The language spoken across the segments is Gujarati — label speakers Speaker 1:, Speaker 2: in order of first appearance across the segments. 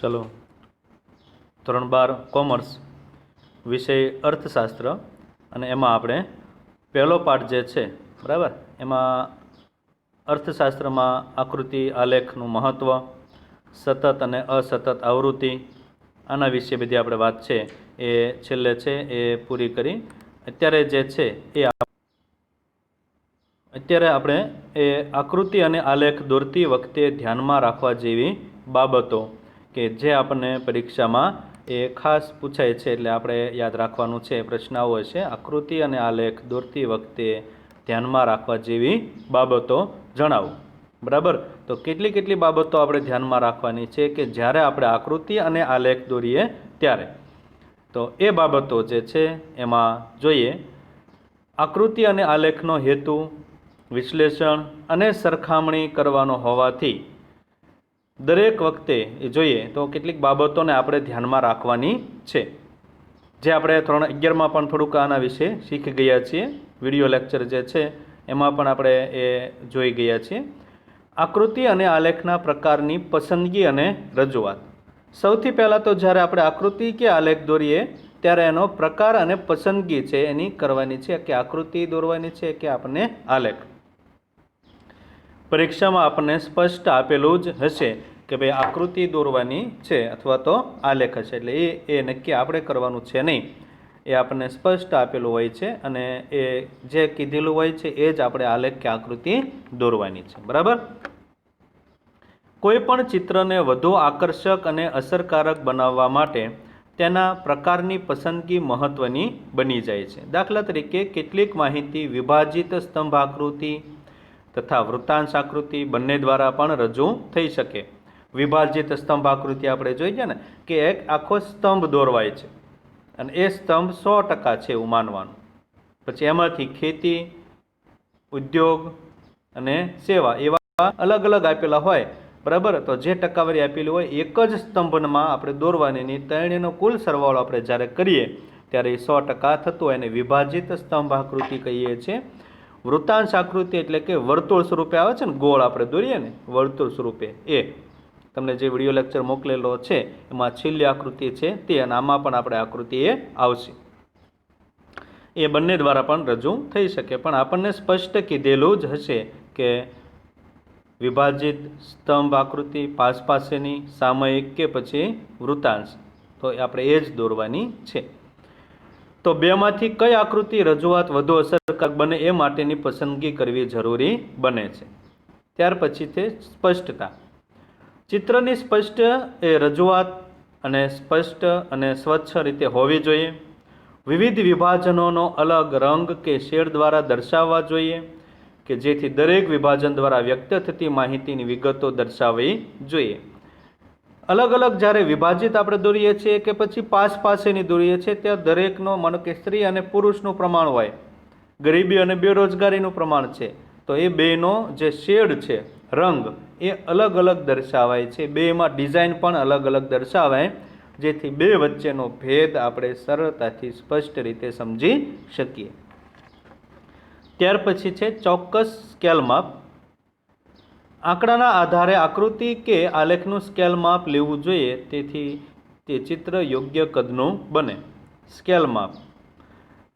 Speaker 1: चलो ધોરણ 12 કોમર્સ વિષય અર્થશાસ્ત્ર અને એમાં આપણે પહેલો પાઠ જે છે બરાબર એમાં અર્થશાસ્ત્રમાં આકૃતિ આલેખનું મહત્ત્વ, સતત અને અસતત આવૃત્તિ, આના વિશે બધી આપણે વાત છે એ છેલ્લે છે એ પૂરી કરી. અત્યારે જે છે એ અત્યારે આપણે એ આકૃતિ અને આલેખ દોરતી વખતે ધ્યાનમાં રાખવા જેવી બાબતો કે જે આપણને પરીક્ષામાં એ ખાસ પૂછાય છે, એટલે આપણે યાદ રાખવાનું છે. પ્રશ્ન આવો છે, આકૃતિ અને આલેખ દોરતી વખતે ધ્યાનમાં રાખવા જેવી બાબતો જણાવો. બરાબર, તો કેટલી બાબતો આપણે ધ્યાનમાં રાખવાની છે કે જ્યારે આપણે આકૃતિ અને આલેખ દોરીએ ત્યારે. તો એ બાબતો જે છે એમાં જોઈએ, આકૃતિ અને આલેખનો હેતુ વિશ્લેષણ અને સરખામણી કરવાનો હોવાથી દરેક વખતે જોઈએ તો કેટલીક બાબતોને આપણે ધ્યાનમાં રાખવાની છે, જે આપણે ધોરણ 11માં પણ થોડુંક આના વિશે શીખી ગયા છીએ. વિડીયો લેક્ચર જે છે એમાં પણ આપણે એ જોઈ ગયા છીએ. આકૃતિ અને આલેખના પ્રકારની પસંદગી અને રજૂઆત. સૌથી પહેલાં તો જ્યારે આપણે આકૃતિ કે આલેખ દોરીએ ત્યારે એનો પ્રકાર અને પસંદગી છે એની કરવાની છે, કે આકૃતિ દોરવાની છે કે આપણને આલેખ. પરીક્ષામાં આપણને સ્પષ્ટ આપેલું જ હશે કે ભાઈ આકૃતિ દોરવાની છે અથવા તો આલેખ હશે, એટલે એ નક્કી આપણે કરવાનું છે નહીં. એ આપણને સ્પષ્ટ આપેલું હોય છે અને એ જે કીધેલું હોય છે એ જ આપણે આલેખ કે આકૃતિ દોરવાની છે. બરાબર, કોઈ પણ ચિત્રને વધુ આકર્ષક અને અસરકારક બનાવવા માટે તેના પ્રકારની પસંદગી મહત્વની બની જાય છે. દાખલા તરીકે કેટલીક માહિતી વિભાજિત સ્તંભ આકૃતિ તથા વૃત્તાંશ આકૃતિ બંને દ્વારા પણ રજૂ થઈ શકે. વિભાજિત સ્તંભ આકૃતિ આપણે જોઈએ ને કે એક આખો સ્તંભ દોરવાય છે અને એ સ્તંભ 100% છે એવું માનવાનું. પછી એમાંથી ખેતી, ઉદ્યોગ અને સેવા એવા અલગ અલગ આપેલા હોય. બરાબર, તો જે ટકાવારી આપેલી હોય એક જ સ્તંભમાં આપણે દોરવાની, ત્રણેયનો કુલ સરવાળો આપણે જ્યારે કરીએ ત્યારે એ 100% થતું હોય એને વિભાજિત સ્તંભ આકૃતિ કહીએ છીએ. વૃત્તાંશ આકૃતિ એટલે કે વર્તુળ સ્વરૂપે આવે છે ને, ગોળ આપણે દોરીએ ને વર્તુળ સ્વરૂપે, એ તમને જે વિડીયો લેક્ચર મોકલેલો છે એમાં છેલ્લી આકૃતિ છે તે, અને આમાં પણ આપણે આકૃતિ એ આવશે. એ બંને દ્વારા પણ રજૂ થઈ શકે, પણ આપણને સ્પષ્ટ કીધેલું જ હશે કે વિભાજિત સ્તંભ આકૃતિ, પાસેની, સામયિક કે પછી વૃત્તાંશ, તો આપણે એ જ દોરવાની છે. તો બેમાંથી કઈ આકૃતિ રજૂઆત વધુ અસરકારક બને એ માટેની પસંદગી કરવી જરૂરી બને છે. ત્યાર પછી તે સ્પષ્ટતા. ચિત્રની સ્પષ્ટ એ રજૂઆત અને સ્પષ્ટ અને સ્વચ્છ રીતે હોવી જોઈએ. વિવિધ વિભાજનોનો અલગ રંગ કે શેડ દ્વારા દર્શાવવા જોઈએ કે જેથી દરેક વિભાજન દ્વારા વ્યક્ત થતી માહિતીની વિગતો દર્શાવવી જોઈએ. અલગ અલગ જ્યારે વિભાજિત આપણે દોરીએ છીએ કે પછી પાસેની દોરીએ છીએ ત્યાં દરેકનો માનો કે સ્ત્રી અને પુરુષનું પ્રમાણ હોય, ગરીબી અને બેરોજગારીનું પ્રમાણ છે, તો એ બેનો જે શેડ છે, રંગ, એ અલગ અલગ દર્શાવાય છે. બેમાં ડિઝાઇન પણ અલગ અલગ દર્શાવાય જેથી બે વચ્ચેનો ભેદ આપણે સરળતાથી સ્પષ્ટ રીતે સમજી શકીએ. ત્યાર પછી છે ચોક્કસ સ્કેલ માપ. આંકડાના આધારે આકૃતિ કે આલેખનું સ્કેલ માપ લેવું જોઈએ તેથી તે ચિત્ર યોગ્ય કદનું બને. સ્કેલ માપ.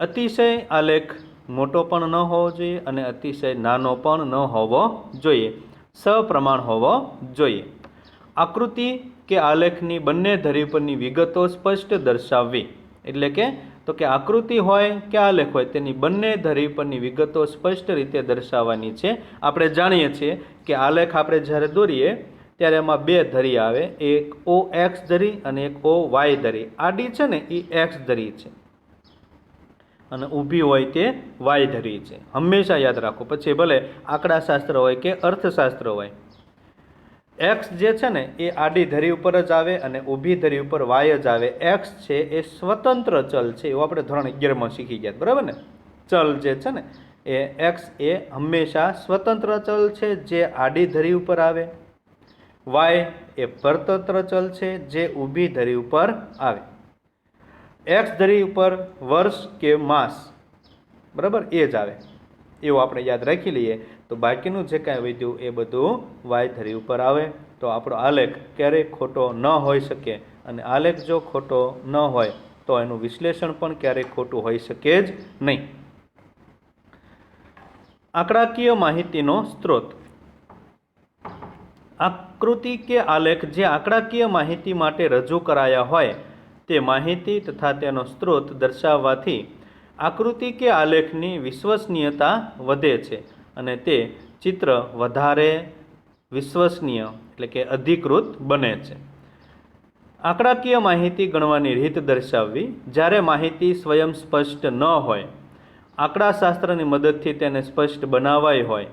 Speaker 1: અતિશય આલેખ મોટો પણ ન હોવો જોઈએ અને અતિશય નાનો પણ ન હોવો જોઈએ, સપ્રમાણ હોવો જોઈએ. આકૃતિ કે આલેખની બંને ધરી પરની વિગતો સ્પષ્ટ દર્શાવવી. એટલે કે તો કે આકૃતિ હોય કે આલેખ હોય તેની બંને ધરી પરની વિગતો સ્પષ્ટ રીતે દર્શાવવાની છે. આપણે જાણીએ છીએ કે આલેખ આપણે જ્યારે દોરીએ ત્યારે એમાં બે ધરી આવે, એક OX ધરી અને એક OY ધરી. આડી છે ને એ X ધરી છે અને ઊભી હોય તે Y ધરી છે. હંમેશા યાદ રાખો, પછી ભલે આંકડાશાસ્ત્ર હોય કે અર્થશાસ્ત્ર હોય. X જે છે ને એ આડી ધરી ઉપર જ આવે અને ઊભી ધરી ઉપર Y જ આવે. X છે એ સ્વતંત્ર ચલ છે, એવું આપણે ધોરણ 11માં શીખી ગયા. બરાબર ને, ચલ જે છે ને એ X એ હંમેશા સ્વતંત્ર ચલ છે જે આડી ધરી ઉપર આવે. Y એ પરતંત્ર ચલ છે જે ઊભી ધરી ઉપર આવે. X ધરી ઉપર વર્ષ કે માસ, બરાબર, એ જ આવે, એવું આપણે યાદ રાખી લઈએ. તો બાકીનું જે કાંઈ વધ્યું એ બધું વાય ધરી ઉપર આવે. તો આપણો આલેખ ક્યારેય ખોટો ન હોઈ શકે, અને આલેખ જો ખોટો ન હોય તો એનું વિશ્લેષણ પણ ક્યારેય ખોટું હોઈ શકે જ નહીં. આંકડાકીય માહિતીનો સ્ત્રોત. આકૃતિ કે આલેખ જે આંકડાકીય માહિતી માટે રજૂ કરાયા હોય તે માહિતી તથા તેનો સ્ત્રોત દર્શાવવાથી આકૃતિ કે આલેખની વિશ્વસનીયતા વધે છે અને તે ચિત્ર વધારે વિશ્વસનીય એટલે કે અધિકૃત બને છે. આંકડાકીય માહિતી ગણવાની રીત દર્શાવવી. જ્યારે માહિતી સ્વયં સ્પષ્ટ ન હોય, આંકડાશાસ્ત્રની મદદથી તેને સ્પષ્ટ બનાવાઈ હોય,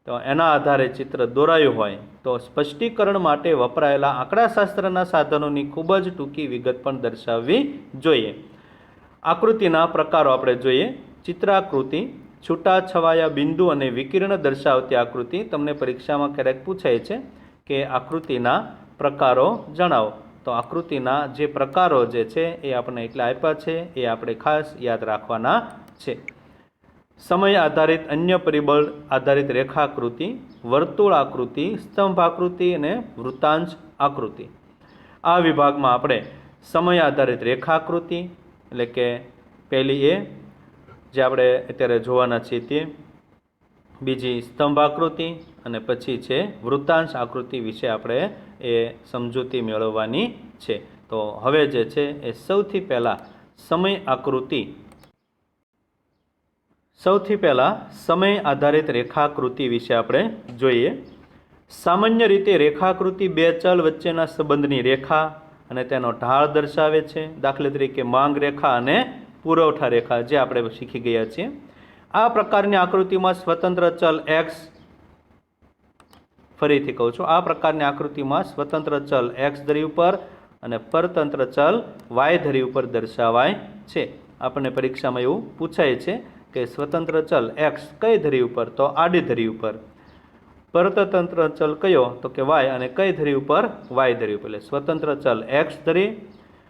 Speaker 1: તો એના આધારે ચિત્ર દોરાયું હોય, તો સ્પષ્ટીકરણ માટે વપરાયેલા આંકડાશાસ્ત્રના સાધનોની ખૂબ જ ટૂંકી વિગત પણ દર્શાવવી જોઈએ. આકૃતિના પ્રકારો આપણે જોઈએ. ચિત્રાકૃતિ, છૂટાછવાયા બિંદુ અને વિકિરણ દર્શાવતી આકૃતિ. તમને પરીક્ષામાં ક્યારેક પૂછાય છે કે આકૃતિના પ્રકારો જણાવો. તો આકૃતિના જે પ્રકારો જે છે એ આપણે એટલા આપ્યા છે, એ આપણે ખાસ યાદ રાખવાના છે. સમય આધારિત અન્ય પરિબળ આધારિત રેખાકૃતિ, વર્તુળ આકૃતિ, સ્તંભ આકૃતિ અને વૃત્તાંશ આકૃતિ. આ વિભાગમાં આપણે સમય આધારિત રેખાકૃતિ એટલે કે પહેલી એ જે આપણે અત્યારે જોવાના છીએ તે, બીજી સ્તંભ આકૃતિ અને પછી છે વૃત્તાંશ આકૃતિ વિશે આપણે એ સમજૂતી મેળવવાની છે. તો હવે જે છે એ સૌથી પહેલાં સમય આધારિત રેખાકૃતિ વિશે આપણે જોઈએ. સામાન્ય રીતે રેખાકૃતિ બે ચલ વચ્ચેના સંબંધની રેખા અને તેનો ઢાળ દર્શાવે છે. દાખલા તરીકે માંગ રેખા અને પુરવઠા રેખા જે આપણે શીખી ગયા છીએ. આ પ્રકારની આકૃતિમાં સ્વતંત્ર ચલ એક્સ, ફરીથી કહું છું, આ પ્રકારની આકૃતિમાં સ્વતંત્ર ચલ એક્સ ધરી ઉપર અને પરતંત્ર ચલ વાય ધરી ઉપર દર્શાવાય છે. આપણને પરીક્ષામાં એવું પૂછાય છે કે સ્વતંત્ર ચલ એક્સ કઈ ધરી ઉપર? તો આડી ધરી ઉપર. પરતંત્ર ચલ કયો? તો કે વાય, અને કઈ ધરી ઉપર? વાય ધરી ઉપર. એટલે સ્વતંત્ર ચલ એક્સ ધરી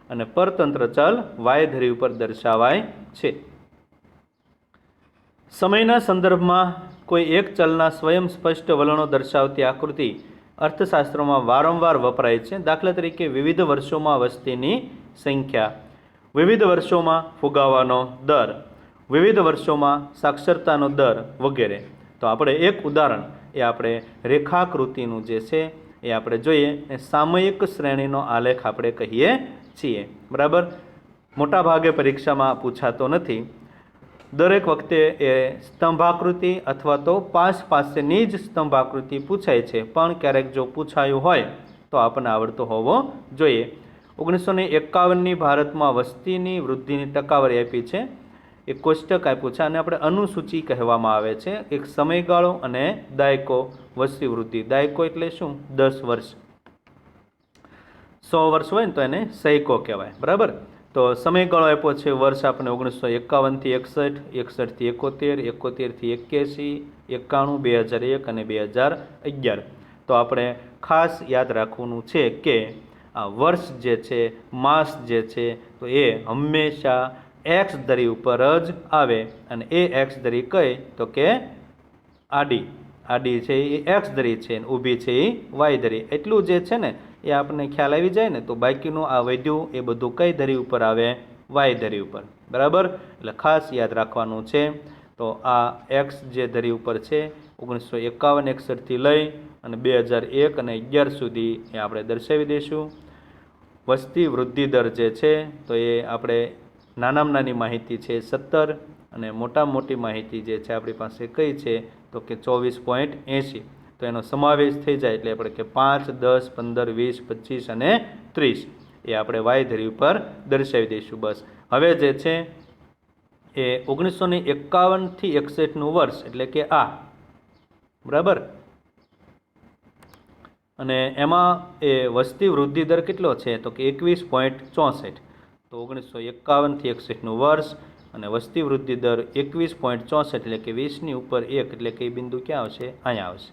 Speaker 1: અને પરતંત્ર ચલ વાય ધરી ઉપર દર્શાવાય છે. સમયના સંદર્ભમાં કોઈ એક ચલના સ્વયં સ્પષ્ટ વલણો દર્શાવતી આકૃતિ અર્થશાસ્ત્રમાં વારંવાર વપરાય છે. દાખલા તરીકે વિવિધ વર્ષોમાં વસ્તીની સંખ્યા, વિવિધ વર્ષોમાં ફુગાવાનો દર, વિવિધ વર્ષોમાં સાક્ષરતાનો દર વગેરે. તો આપણે એક ઉદાહરણ એ આપણે રેખાકૃતિનું જે છે એ આપણે જોઈએ. એ સામયિક શ્રેણીનો આલેખ આપણે કહીએ છીએ. બરાબર, મોટા ભાગે પરીક્ષામાં પૂછાતો નથી. દરેક વખતે એ સ્તંભાકૃતિ અથવા તો પાસેની જ સ્તંભાકૃતિ પૂછાય છે, પણ ક્યારેક જો પૂછાયું હોય તો આપણને આવડતો હોવો જોઈએ. 1951ની ભારતમાં વસ્તીની વૃદ્ધિની ટકાવારી આપી છે. એક કોષ્ટક આપ્યું છે અને આપણે અનુસૂચિ કહેવામાં આવે છે. એક સમયગાળો અને દાયકો વસ્તી વૃદ્ધિ. દાયકો એટલે શું? 10 વર્ષ. 100 વર્ષ હોય ને તો એને સૈકો કહેવાય. બરાબર. તો સમયગાળો આપ્યો છે વર્ષ આપણે 1951થી 61, 61થી 71, 71થી 81, 91, 2001 અને 2011. તો આપણે ખાસ યાદ રાખવાનું છે કે આ વર્ષ જે છે, માસ જે છે, તો એ હંમેશા એક્સ ધરી ઉપર જ આવે. અને એ એક્સ ધરી કઈ? તો કે આડી છે એ એક્સ ધરી છે, ઊભી છે એ વાય ધરી. એટલું જે છે ને એ આપણને ખ્યાલ આવી જાય ને તો બાકીનું આ વધ્યું એ બધું કઈ ધરી ઉપર આવે? વાય ધરી ઉપર. બરાબર, એટલે ખાસ યાદ રાખવાનું છે. તો આ એક્સ જે ધરી ઉપર છે 1951, 61થી લઈ અને 2001 અને 11 સુધી એ આપણે દર્શાવી દઈશું. વસ્તી વૃદ્ધિ દર જે છે તો એ આપણે નાનામાં નાની માહિતી છે 17 અને મોટામાં મોટી માહિતી જે છે આપણી પાસે કઈ છે? તો કે 24.80. તો એનો સમાવેશ થઈ જાય એટલે આપણે કે 5, 10, 15, 20, 25 અને 30 એ આપણે વાય ધરી ઉપર દર્શાવી દઈશું. બસ. હવે જે છે એ 1951થી 61નું વર્ષ એટલે કે આ. બરાબર. અને એમાં એ વસ્તી વૃદ્ધિ દર કેટલો છે? તો કે 21.64. તો 1951થી 61નું વર્ષ અને વસ્તી વૃદ્ધિ દર 21.64 એટલે કે 20ની ઉપર 1 એટલે કે એ બિંદુ ક્યાં આવશે? અહીંયા આવશે.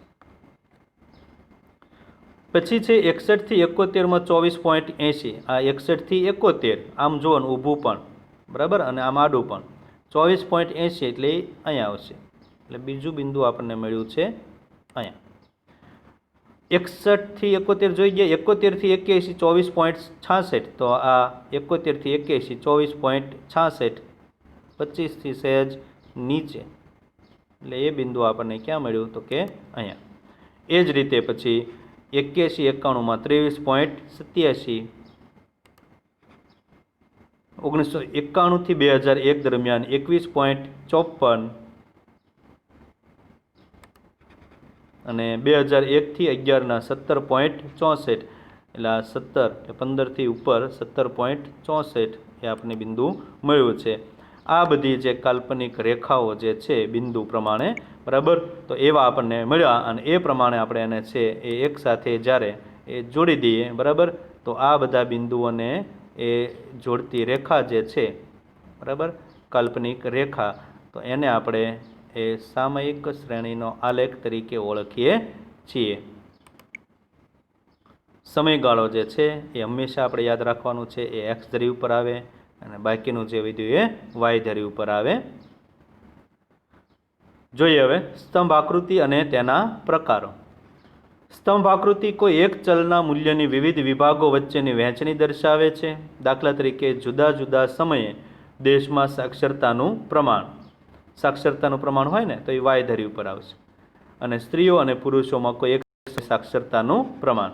Speaker 1: પછી છે 61થી 71માં 24.80. આ 61થી 71 આમ જુઓ ઊભું પણ, બરાબર, અને આમ આડું પણ 24.80 એટલે અહીંયા આવશે. એટલે બીજું બિંદુ આપણને મળ્યું છે અહીંયા 61 થી 71 જોઈ ગયા 71 થી 81 24.66 તો આ 71 થી 81 24.66 25 થી સહેજ નીચે એટલે એ બિંદુ આપણને ક્યાં મળ્યું તો કે અહીંયા એ જ રીતે પછી 81 91 23.87 1991 થી 2001 દરમિયાન 21.54 અને 2001 થી 11 17.64 એટલે 17 15 થી ઉપર 17.64 એ આપણને બિંદુ મળ્યું છે આ બધી જે કાલ્પનિક રેખાઓ જે છે બિંદુ પ્રમાણે બરાબર તો એવા આપણને મળ્યા અને એ પ્રમાણે આપણે એને છે એ એક સાથે જ્યારે એ જોડી દઈએ બરાબર તો આ બધા બિંદુઓને એ જોડતી રેખા જે છે બરાબર કાલ્પનિક રેખા તો એને આપણે એ સામયિક શ્રેણીનો આલેખ તરીકે ઓળખીએ છીએ સમયગાળો જે છે એ હંમેશા આપણે યાદ રાખવાનું છે એ એક્સ ધરી ઉપર આવે અને બાકીનું જે વિધ્યું એ વાય ધરી ઉપર આવે જોઈએ હવે સ્તંભ આકૃતિ અને તેના પ્રકારો સ્તંભ આકૃતિ કોઈ એક ચલના મૂલ્યની વિવિધ વિભાગો વચ્ચેની વહેંચણી દર્શાવે છે દાખલા તરીકે જુદા જુદા સમયે દેશમાં સાક્ષરતાનું પ્રમાણ હોય ને તો એ વાય ધરી ઉપર આવશે અને સ્ત્રીઓ અને પુરુષોમાં કોઈ એક સાક્ષરતાનું પ્રમાણ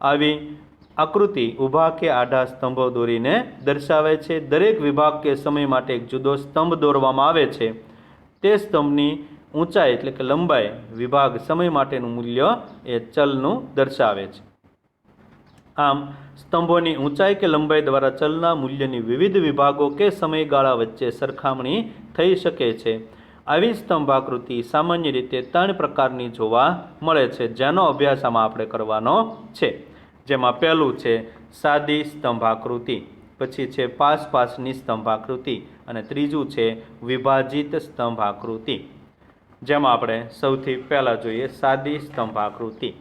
Speaker 1: આવી આકૃતિ ઊભા કે આડા સ્તંભો દોરીને દર્શાવે છે દરેક વિભાગ કે સમય માટે એક જુદો સ્તંભ દોરવામાં આવે છે તે સ્તંભની ઊંચાઈ એટલે કે લંબાઈ વિભાગ સમય માટેનું મૂલ્ય એ ચલનું દર્શાવે છે આમ સ્તંભોની ઊંચાઈ કે લંબાઈ દ્વારા ચલના મૂલ્યની વિવિધ વિભાગો કે સમયગાળા વચ્ચે સરખામણી થઈ શકે છે આવી સ્તંભ આકૃતિ સામાન્ય રીતે 3 પ્રકારની જોવા મળે છે જેનો અભ્યાસ આમાં આપણે કરવાનો છે જેમાં પહેલું છે સાદી સ્તંભ આકૃતિ પછી છે પાસની સ્તંભ આકૃતિ અને ત્રીજું છે વિભાજિત સ્તંભ આકૃતિ જેમાં આપણે સૌથી પહેલાં જોઈએ સાદી સ્તંભ આકૃતિ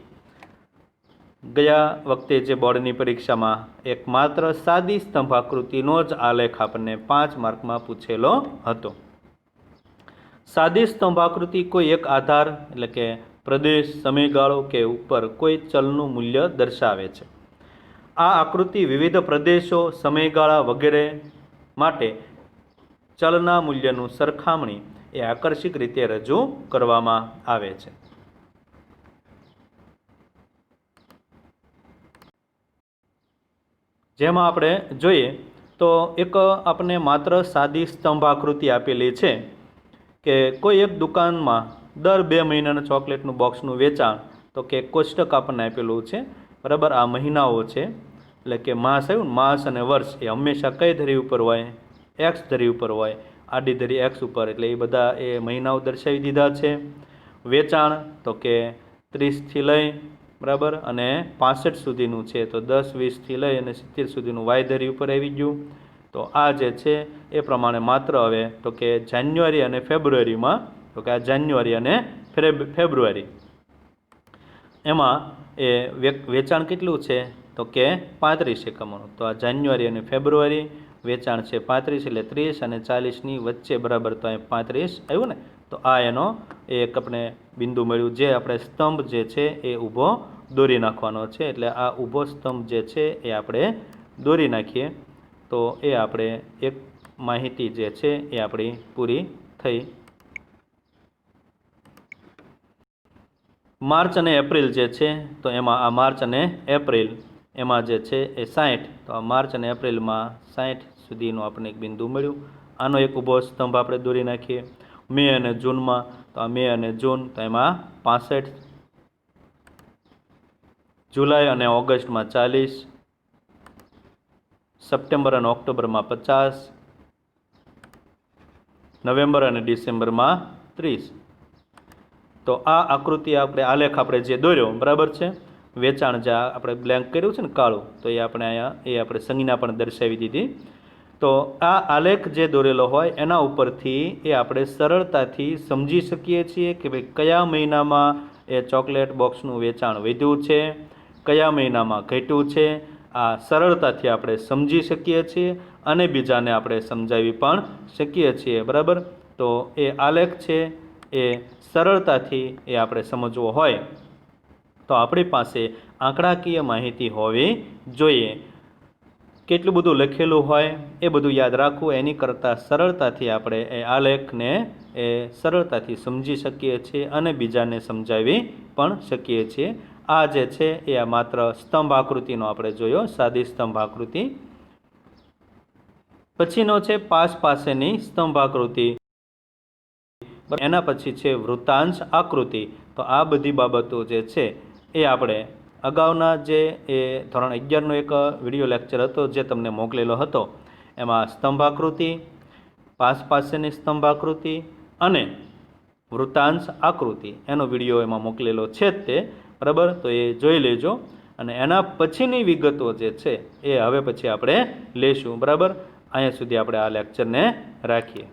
Speaker 1: ગયા વખતે જે બોર્ડની પરીક્ષામાં એકમાત્ર સાદી સ્તંભ આકૃતિનો જ આલેખ આપણને 5 માર્કમાં પૂછેલો હતો સાદી સ્તંભ આકૃતિ કોઈ એક આધાર એટલે કે પ્રદેશ સમયગાળો કે ઉપર કોઈ ચલનું મૂલ્ય દર્શાવે છે આ આકૃતિ વિવિધ પ્રદેશો સમયગાળા વગેરે માટે ચલના મૂલ્યનું સરખામણી એ આકર્ષક રીતે રજૂ કરવામાં આવે છે જેમાં આપણે જોઈએ તો એક આપણને માત્ર સાદી સ્તંભ આકૃતિ આપેલી છે કે કોઈ એક દુકાનમાં દર 2 મહિનાના ચોકલેટનું બોક્સનું વેચાણ તો કે કોષ્ટક આપણને આપેલું છે બરાબર આ મહિનાઓ છે એટલે કે માસ આવ્યું માસ અને વર્ષ એ હંમેશા કઈ ધરી ઉપર હોય એક્સ ધરી ઉપર હોય આડી ધરી એક્સ ઉપર એટલે એ બધા એ મહિનાઓ દર્શાવી દીધા છે વેચાણ તો કે 30 થી લઈ બરાબર અને 65 સુધીનું છે તો 10 20 થી લઈ અને 70 સુધીનું વાય ધરી ઉપર આવી ગયું તો આ જે છે એ પ્રમાણે માત્ર હવે તો કે જાન્યુઆરી અને ફેબ્રુઆરીમાં તો કે આ જાન્યુઆરી અને ફેબ્રુઆરી એમાં એ વેચાણ કેટલું છે તો કે 35 એકમોનું તો આ જાન્યુઆરી અને ફેબ્રુઆરી વેચાણ છે 35 એટલે 30 અને 40ની વચ્ચે બરાબર તો અહીં 35 આવ્યું ને તો આ એનો એક આપણે બિંદુ મળ્યું જે આપણે સ્તંભ જે છે એ ઊભો દોરી નાખવાનો છે એટલે આ ઊભો સ્તંભ જે છે એ આપણે દોરી નાખીએ તો એ આપણે એક માહિતી જે છે એ આપણી પૂરી થઈ માર્ચ અને એપ્રિલ જે છે તો એમાં આ માર્ચ અને એપ્રિલ એમાં જે છે એ 60 તો આ માર્ચ અને એપ્રિલમાં 60 સુધીનું આપણને એક બિંદુ મળ્યું આનો એક ઊભો સ્તંભ આપણે દોરી નાખીએ મે અને જૂનમાં તો આ મે અને જૂન તો એમાં 65 જુલાઈ અને ઓગસ્ટમાં 40 સપ્ટેમ્બર અને ઓક્ટોબરમાં 50 નવેમ્બર અને ડિસેમ્બરમાં 30 તો આ આકૃતિ આપણે આલેખ આપણે જે દોર્યો બરાબર છે વેચાણ જે આપણે બ્લેન્ક કર્યું છે ને કાળું તો એ આપણે અહીંયા એ આપણે સંજ્ઞા પણ દર્શાવી દીધી તો આ આલેખ જે દોરેલો હોય એના ઉપરથી એ આપણે સરળતાથી સમજી શકીએ છીએ કે ભાઈ કયા મહિનામાં એ ચોકલેટ બોક્સનું વેચાણ વધ્યું છે કયા મહિનામાં ઘટ્યું છે આ સરળતાથી આપણે સમજી શકીએ છીએ અને બીજાને આપણે સમજાવી પણ શકીએ છીએ બરાબર તો એ આલેખ છે એ સરળતાથી એ આપણે સમજવો હોય તો આપણી પાસે આંકડાકીય માહિતી હોવી જોઈએ. કેટલું બધું લખેલું હોય એ બધું યાદ રાખવું એની કરતાં સરળતાથી આપણે એ આલેખને એ સરળતાથી સમજી શકીએ છીએ અને બીજાને સમજાવી પણ શકીએ છીએ. આ જે છે એ આ માત્ર સ્તંભ આકૃતિનો આપણે જોયો, સાદી સ્તંભ આકૃતિ. પછીનો છે પાસ પાસેની સ્તંભ આકૃતિ. એના પછી છે વૃત્તાંશ આકૃતિ. તો આ બધી બાબતો જે છે એ આપણે અગાઉના જે એ ધોરણ 11નો એક વિડીયો લેક્ચર હતો જે તમને મોકલેલો હતો એમાં સ્તંભ આકૃતિ, પાસ પાસેની સ્તંભ આકૃતિ અને વૃત્તાંશ આકૃતિ એનો વિડીયો એમાં મોકલેલો છે જ તે, બરાબર. તો એ જોઈ લેજો અને એના પછીની વિગતો જે છે એ હવે પછી આપણે લેશું, બરાબર. અહીંયા સુધી આપણે આ લેક્ચરને રાખીએ.